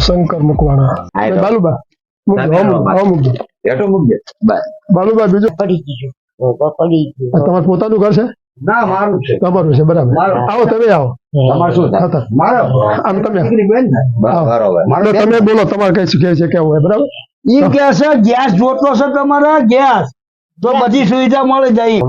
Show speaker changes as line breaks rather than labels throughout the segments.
શંકર મુકવાણા બાલુબા બાલુબા બીજું તમારું પોતાનું ઘર છે?
ના, મારું છે.
તમારું છે, બરાબર. આવો તમે આવો.
તમારું શું થાય?
આમ તમે
બરોબર.
તમે બોલો તમારે કઈ શીખે છે કેવું હોય, બરાબર?
ઈ કે છે ગેસ જોતો છે તમારા ગેસ તો બધી સુવિધા મળી જાય.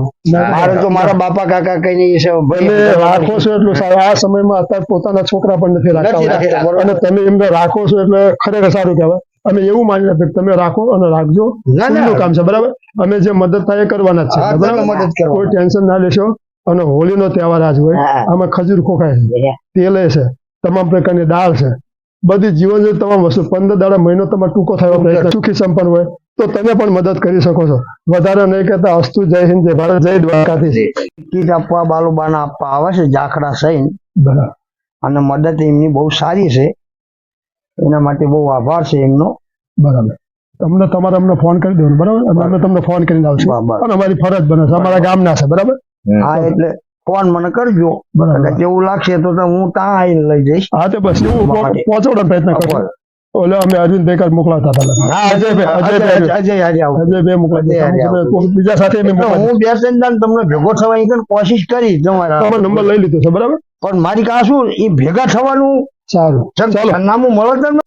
મારે તો મારા બાપા કાકા કઈ
તમે રાખો છો એટલું સારું. આ સમયમાં અત્યારે પોતાના છોકરા પણ નથી રાખતા અને તમે એમને રાખો છો એટલે ખરેખર સારું કહેવાય. અમે એવું માની રાખીએ કે તમે રાખો અને રાખજો, એમનું કામ છે, બરાબર. અમે જે મદદ થાય એ કરવાના જ છે, બરાબર. કોઈ ટેન્શન ના લેશો. અને હોળીનો તહેવાર આજ હોય, આમાં ખજૂર ખોખાય છે, તેલ છે, તમામ પ્રકારની દાળ છે, બધી જીવન તમામ વસ્તુ 15 દાડા મહિનો તમારે ટૂંકો થયો પ્રયત્ન સુખી સંપન્ન હોય તો તમે પણ મદદ કરી શકો છો. વધારે નહીં કહેતા અસ્તુ જય હિન્દ જય ભારત જય દ્વારકાથી.
કીટ આપવા બાલુબાના આપવા આવે છે જાખડા સહીન,
બરાબર.
અને મદદ એમની બહુ સારી છે, એના માટે બહુ આભાર છે એમનો,
બરાબર. તમને તમારે અમને ફોન કરી દેવાનો, બરાબર. અમે તમને ફોન કરીને આવશું અને અમારી ફરજ બને છે, અમારા ગામના છે, બરાબર.
હા, એટલે ફોન મને કરજો, બરાબર. એવું લાગશે તો હું ત્યાં આવીને લઈ જઈશ.
હા, તો બસ એવું પહોંચવાનો પ્રયત્ન કરજો. ઓલે અમે અરવિંદભાઈ કાલ મોકલાતા હતા. અજયભાઈ મોકલાતા બીજા સાથે
હું 2-3 દાન તમને ભેગો થવાની કોશિશ કરી. તમારો
નંબર લઈ લીધો છે, બરાબર.
પણ મારી કા શું એ ભેગા થવાનું
સારું, ચાલો
નામું મળે તમને.